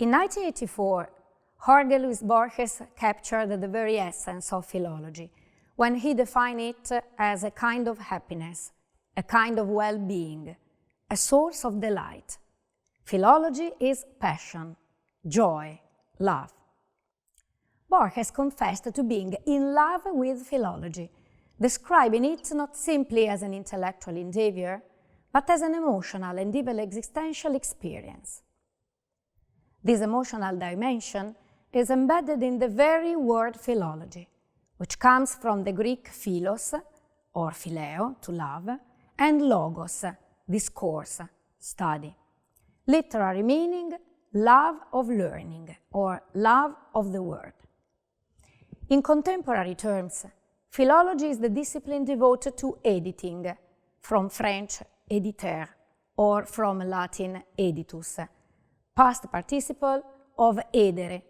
In 1984, Jorge Luis Borges captured the very essence of philology when he defined it as a kind of happiness, a kind of well-being, a source of delight. Philology is passion, joy, love. Borges confessed to being in love with philology, describing it not simply as an intellectual endeavor, but as an emotional and even existential experience. This emotional dimension is embedded in the very word philology, which comes from the Greek philos, or phileo, to love, and logos, discourse, study. Literary meaning, love of learning, or love of the word. In contemporary terms, philology is the discipline devoted to editing, from French éditeur, or from Latin editus, past participle of edere,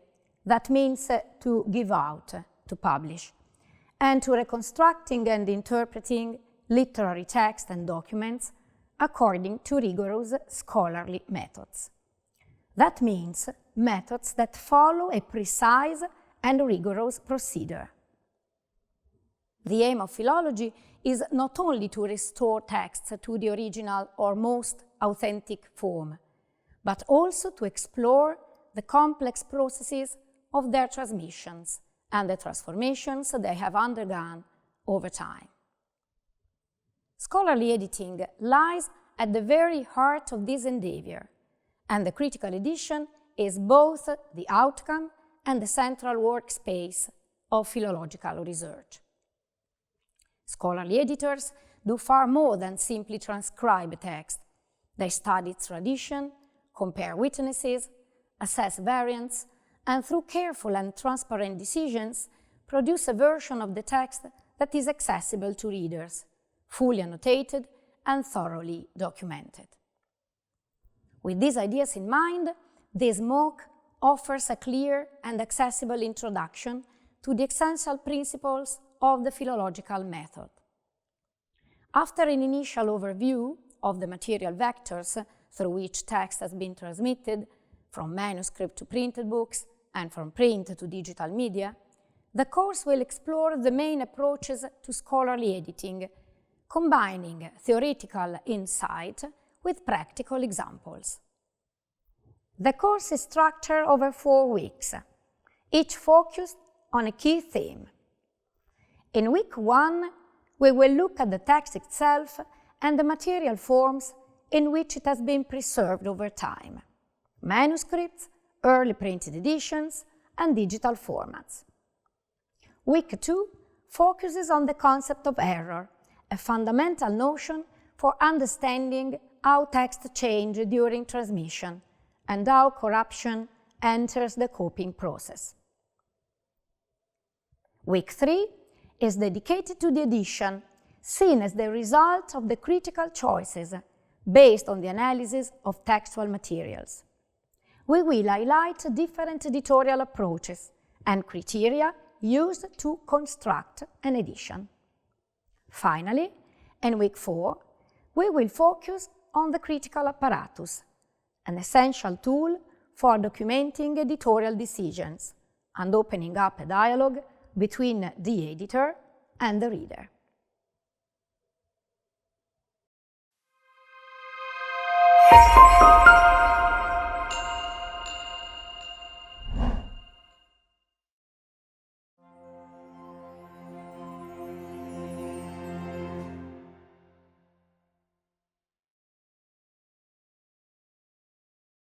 that means to give out, to publish, and to reconstructing and interpreting literary texts and documents according to rigorous scholarly methods. That means methods that follow a precise and rigorous procedure. The aim of philology is not only to restore texts to the original or most authentic form, but also to explore the complex processes of their transmissions and the transformations they have undergone over time. Scholarly editing lies at the very heart of this endeavor, and the critical edition is both the outcome and the central workspace of philological research. Scholarly editors do far more than simply transcribe a text. They study its tradition, compare witnesses, assess variants, and through careful and transparent decisions, produce a version of the text that is accessible to readers, fully annotated and thoroughly documented. With these ideas in mind, this MOOC offers a clear and accessible introduction to the essential principles of the philological method. After an initial overview of the material vectors through which text has been transmitted, from manuscript to printed books and from print to digital media, the course will explore the main approaches to scholarly editing, combining theoretical insight with practical examples. The course is structured over 4 weeks, each focused on a key theme. In week 1, we will look at the text itself and the material forms in which it has been preserved over time: manuscripts, early printed editions, and digital formats. Week 2 focuses on the concept of error, a fundamental notion for understanding how text change during transmission and how corruption enters the copying process. Week 3 is dedicated to the edition, seen as the result of the critical choices based on the analysis of textual materials. We will highlight different editorial approaches and criteria used to construct an edition. Finally, in week 4, we will focus on the critical apparatus, an essential tool for documenting editorial decisions and opening up a dialogue between the editor and the reader.